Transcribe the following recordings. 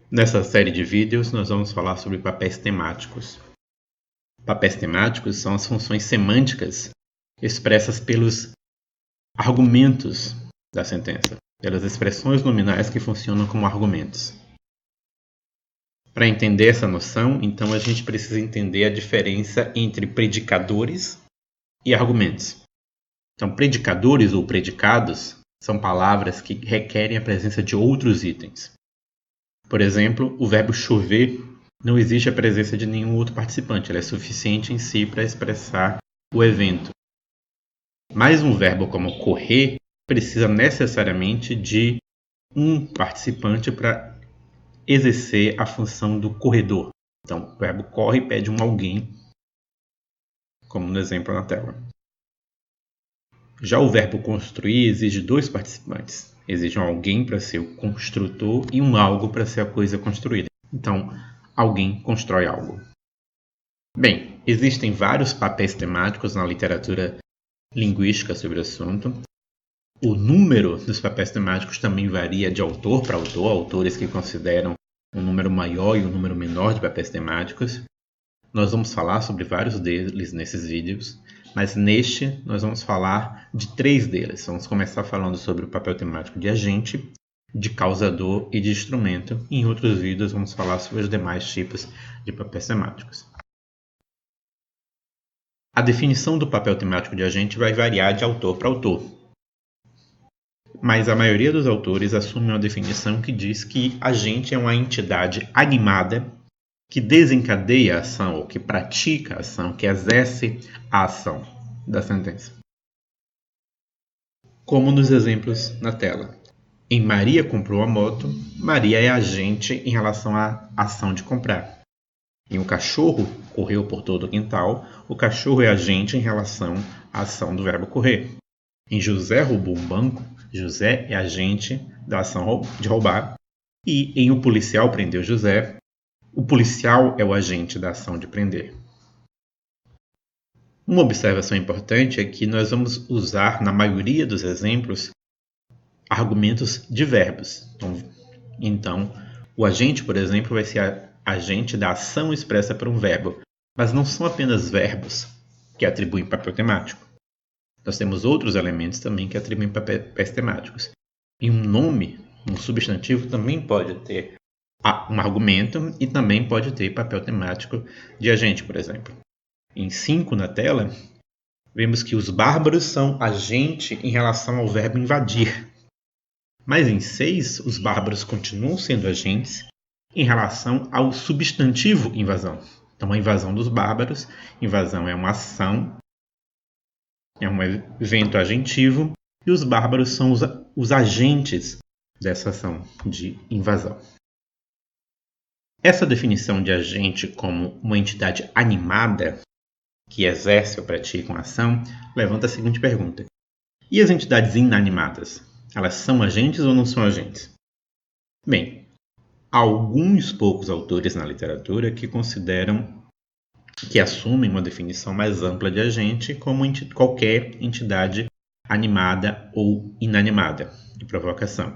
Nessa série de vídeos, nós vamos falar sobre papéis temáticos. Papéis temáticos são as funções semânticas expressas pelos argumentos da sentença, pelas expressões nominais que funcionam como argumentos. Para entender essa noção, então a gente precisa entender a diferença entre predicadores e argumentos. Então, predicadores ou predicados são palavras que requerem a presença de outros itens. Por exemplo, o verbo chover não existe a presença de nenhum outro participante, ele é suficiente em si para expressar o evento. Mas um verbo como correr precisa necessariamente de um participante para exercer a função do corredor. Então, o verbo corre pede um alguém, como no exemplo na tela. Já o verbo construir exige dois participantes. Exige um alguém para ser o construtor e um algo para ser a coisa construída. Então, alguém constrói algo. Bem, existem vários papéis temáticos na literatura linguística sobre o assunto. O número dos papéis temáticos também varia de autor para autor. Há autores que consideram um número maior e um número menor de papéis temáticos. Nós vamos falar sobre vários deles nesses vídeos, mas neste nós vamos falar de 3 deles. Vamos começar falando sobre o papel temático de agente, de causador e de instrumento. E em outros vídeos vamos falar sobre os demais tipos de papéis temáticos. A definição do papel temático de agente vai variar de autor para autor. Mas a maioria dos autores assume uma definição que diz que agente é uma entidade animada que desencadeia a ação, ou que pratica a ação, que exerce a ação da sentença. Como nos exemplos na tela. Em Maria comprou a moto, Maria é agente em relação à ação de comprar. Em o cachorro correu por todo o quintal, o cachorro é agente em relação à ação do verbo correr. Em José roubou um banco, José é agente da ação de roubar. E em o policial prendeu José, o policial é o agente da ação de prender. Uma observação importante é que nós vamos usar, na maioria dos exemplos, argumentos de verbos. Então, o agente, por exemplo, vai ser agente da ação expressa por um verbo. Mas não são apenas verbos que atribuem papel temático. Nós temos outros elementos também que atribuem papéis temáticos. E um nome, um substantivo, também pode ter um argumento e também pode ter papel temático de agente, por exemplo. Em 5 na tela, vemos que os bárbaros são agente em relação ao verbo invadir. Mas em 6, os bárbaros continuam sendo agentes em relação ao substantivo invasão. Então, a invasão dos bárbaros, invasão é uma ação, é um evento agentivo, e os bárbaros são os agentes dessa ação de invasão. Essa definição de agente como uma entidade animada que exerce ou pratica uma ação levanta a seguinte pergunta: e as entidades inanimadas? Elas são agentes ou não são agentes? Bem, há alguns poucos autores na literatura que assumem uma definição mais ampla de agente como qualquer entidade animada ou inanimada de provocação.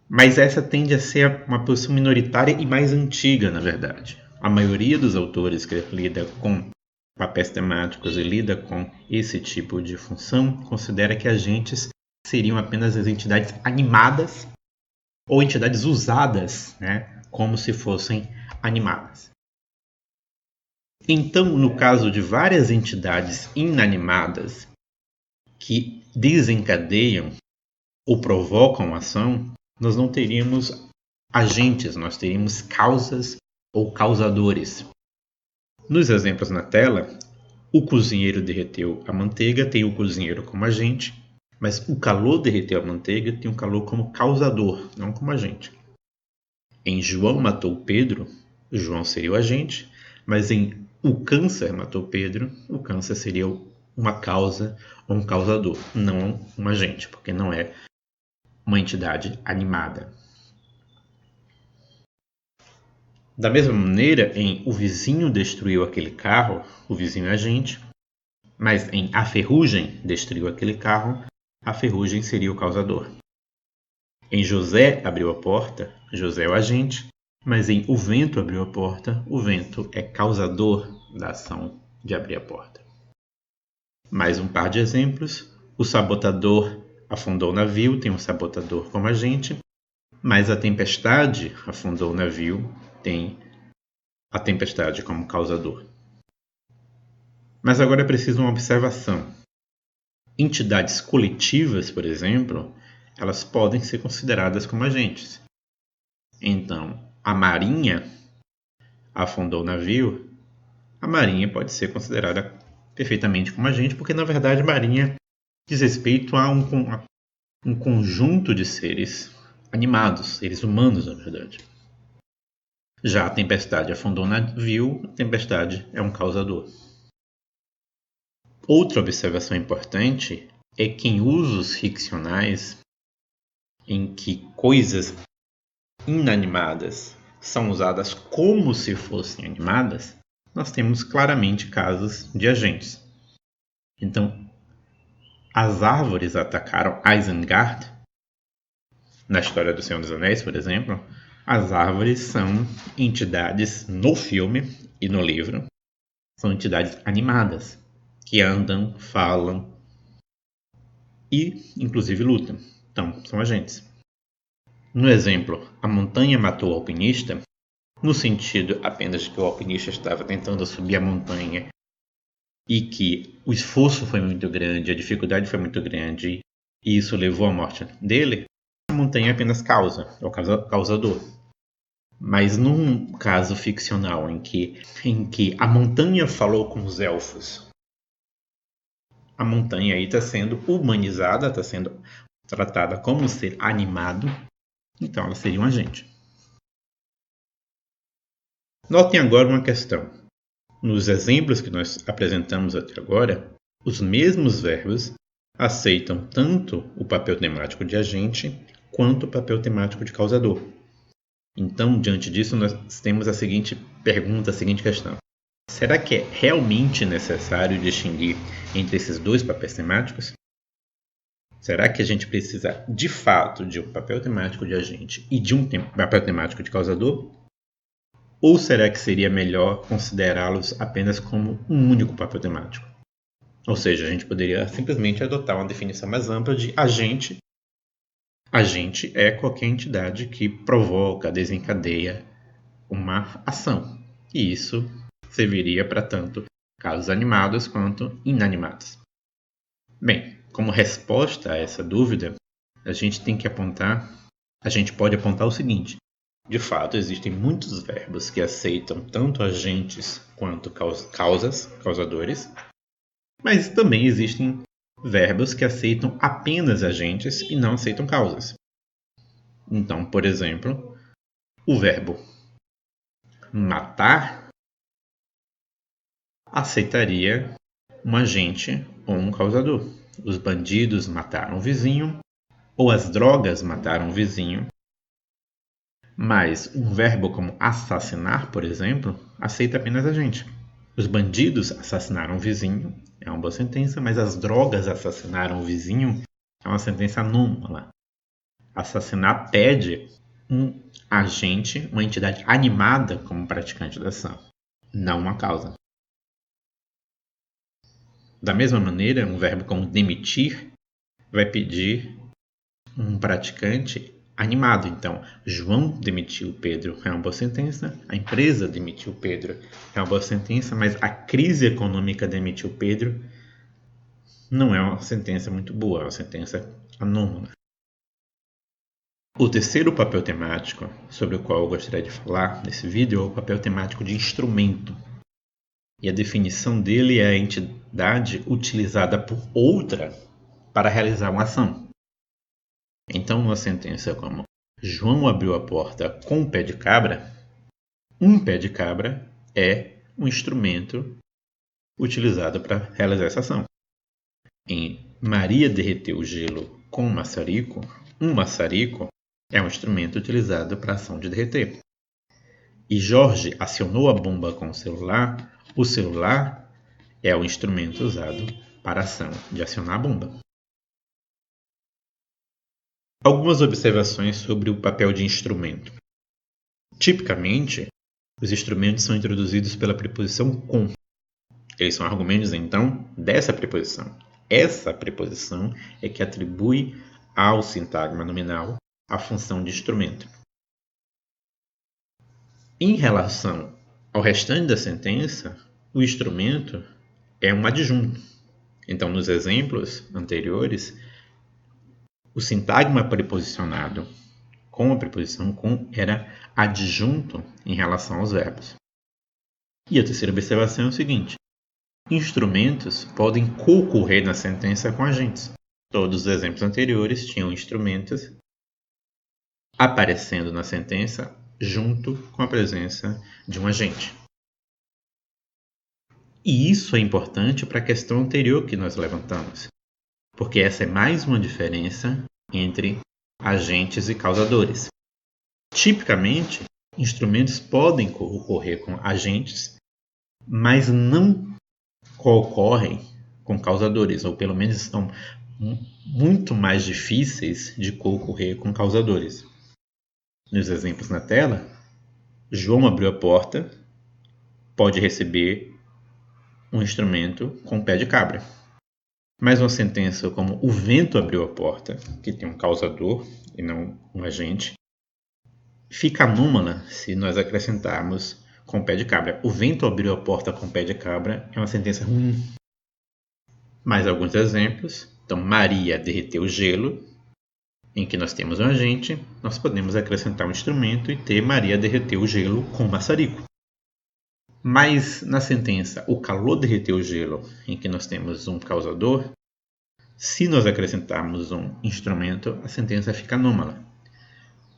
Mas essa tende a ser uma posição minoritária e mais antiga, na verdade. A maioria dos autores que lida com papéis temáticos e lida com esse tipo de função considera que agentes seriam apenas as entidades animadas ou entidades usadas, como se fossem animadas. Então, no caso de várias entidades inanimadas que desencadeiam ou provocam ação, nós não teríamos agentes, nós teríamos causas ou causadores. Nos exemplos na tela, o cozinheiro derreteu a manteiga, tem o cozinheiro como agente, mas o calor derreteu a manteiga, tem o calor como causador, não como agente. Em João matou Pedro, João seria o agente, mas em o câncer matou Pedro, o câncer seria uma causa ou um causador, não um agente, porque não é uma entidade animada. Da mesma maneira, em o vizinho destruiu aquele carro, o vizinho é agente, mas em a ferrugem destruiu aquele carro, a ferrugem seria o causador. Em José abriu a porta, José é o agente, mas em o vento abriu a porta, o vento é causador da ação de abrir a porta. Mais um par de exemplos. O sabotador afundou o navio, tem um sabotador como agente, mas a tempestade afundou o navio, tem a tempestade como causador. Mas agora é preciso uma observação. Entidades coletivas, por exemplo, elas podem ser consideradas como agentes. Então, a Marinha afundou o navio, a Marinha pode ser considerada perfeitamente como agente, porque na verdade a Marinha diz respeito a um conjunto de seres animados, seres humanos, na verdade. Já a tempestade afundou o navio, a tempestade é um causador. Outra observação importante é que em usos ficcionais, em que coisas inanimadas são usadas como se fossem animadas, nós temos claramente casos de agentes. Então, as árvores atacaram Isengard. Na história do Senhor dos Anéis, por exemplo, as árvores são entidades no filme e no livro, são entidades animadas, que andam, falam e, inclusive, lutam. Então, são agentes. No exemplo, a montanha matou o alpinista, no sentido apenas de que o alpinista estava tentando subir a montanha e que o esforço foi muito grande, a dificuldade foi muito grande e isso levou à morte dele, a montanha apenas causa, é o causador. Mas num caso ficcional em que a montanha falou com os elfos, a montanha aí está sendo humanizada, está sendo tratada como um ser animado, então ela seria um agente. Notem agora uma questão. Nos exemplos que nós apresentamos até agora, os mesmos verbos aceitam tanto o papel temático de agente quanto o papel temático de causador. Então, diante disso, nós temos a seguinte pergunta, a seguinte questão. Será que é realmente necessário distinguir entre esses dois papéis temáticos? Será que a gente precisa, de fato, de um papel temático de agente e de um papel temático de causador? Ou será que seria melhor considerá-los apenas como um único papel temático? Ou seja, a gente poderia simplesmente adotar uma definição mais ampla de agente. Agente é qualquer entidade que provoca, desencadeia uma ação. E isso serviria para tanto casos animados quanto inanimados. Bem, como resposta a essa dúvida, a gente pode apontar o seguinte. De fato, existem muitos verbos que aceitam tanto agentes quanto causadores, mas também existem verbos que aceitam apenas agentes e não aceitam causas. Então, por exemplo, o verbo matar aceitaria um agente ou um causador. Os bandidos mataram o vizinho, ou as drogas mataram o vizinho. Mas um verbo como assassinar, por exemplo, aceita apenas agente. Os bandidos assassinaram o vizinho, é uma boa sentença, mas as drogas assassinaram o vizinho, é uma sentença anômala. Assassinar pede um agente, uma entidade animada como praticante da ação, não uma causa. Da mesma maneira, um verbo como demitir vai pedir um praticante animado. Então, João demitiu Pedro, é uma boa sentença. A empresa demitiu Pedro, é uma boa sentença. Mas a crise econômica demitiu Pedro não é uma sentença muito boa, é uma sentença anômala. O terceiro papel temático sobre o qual eu gostaria de falar nesse vídeo é o papel temático de instrumento. E a definição dele é a entidade utilizada por outra para realizar uma ação. Então, uma sentença como João abriu a porta com um pé de cabra é um instrumento utilizado para realizar essa ação. Em Maria derreteu o gelo com um maçarico é um instrumento utilizado para a ação de derreter. E Jorge acionou a bomba com o celular é o instrumento usado para a ação de acionar a bomba. Algumas observações sobre o papel de instrumento. Tipicamente, os instrumentos são introduzidos pela preposição com. Eles são argumentos, então, dessa preposição. Essa preposição é que atribui ao sintagma nominal a função de instrumento. Em relação ao restante da sentença, o instrumento é um adjunto. Então, nos exemplos anteriores, o sintagma preposicionado com a preposição com era adjunto em relação aos verbos. E a terceira observação é o seguinte: instrumentos podem concorrer na sentença com agentes. Todos os exemplos anteriores tinham instrumentos aparecendo na sentença junto com a presença de um agente. E isso é importante para a questão anterior que nós levantamos, porque essa é mais uma diferença entre agentes e causadores. Tipicamente, instrumentos podem ocorrer com agentes, mas não ocorrem com causadores, ou pelo menos estão muito mais difíceis de ocorrer com causadores. Nos exemplos na tela, João abriu a porta, pode receber um instrumento com pé de cabra. Mas uma sentença como o vento abriu a porta, que tem um causador e não um agente, fica anômala se nós acrescentarmos com pé de cabra. O vento abriu a porta com pé de cabra é uma sentença ruim. Mais alguns exemplos. Então, Maria derreteu o gelo, em que nós temos um agente, nós podemos acrescentar um instrumento e ter Maria derreteu o gelo com maçarico. Mas na sentença, o calor derreteu o gelo, em que nós temos um causador, se nós acrescentarmos um instrumento, a sentença fica anômala.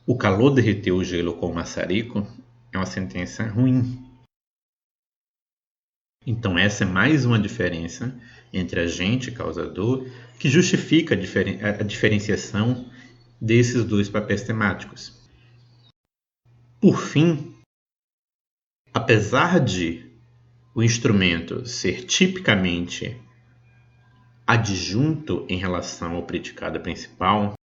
O calor derreteu o gelo com maçarico é uma sentença ruim. Então essa é mais uma diferença entre agente e causador que justifica a diferenciação desses dois papéis temáticos. Por fim, apesar de o instrumento ser tipicamente adjunto em relação ao predicado principal,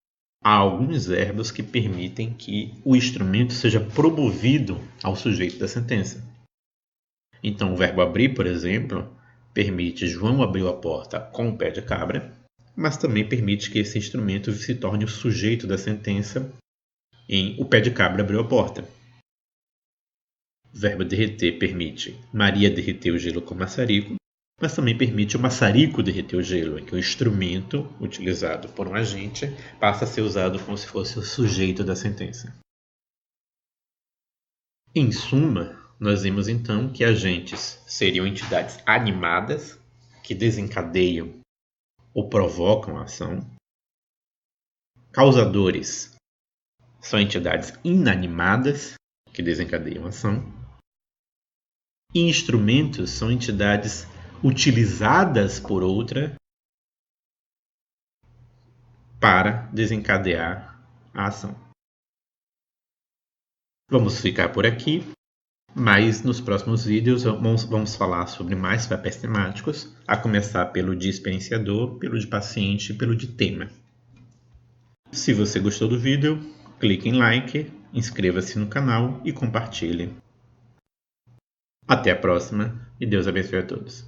há alguns verbos que permitem que o instrumento seja promovido ao sujeito da sentença. Então, o verbo abrir, por exemplo, permite João abriu a porta com o pé de cabra, mas também permite que esse instrumento se torne o sujeito da sentença em o pé de cabra abriu a porta. O verbo derreter permite Maria derreteu o gelo com maçarico, mas também permite o maçarico derreter o gelo, em que o instrumento utilizado por um agente passa a ser usado como se fosse o sujeito da sentença. Em suma, nós vimos então que agentes seriam entidades animadas que desencadeiam ou provocam a ação. Causadores são entidades inanimadas que desencadeiam a ação. E instrumentos são entidades utilizadas por outra para desencadear a ação. Vamos ficar por aqui, mas nos próximos vídeos vamos falar sobre mais papéis temáticos, a começar pelo de experienciador, pelo de paciente e pelo de tema. Se você gostou do vídeo, clique em like, inscreva-se no canal e compartilhe. Até a próxima e Deus abençoe a todos.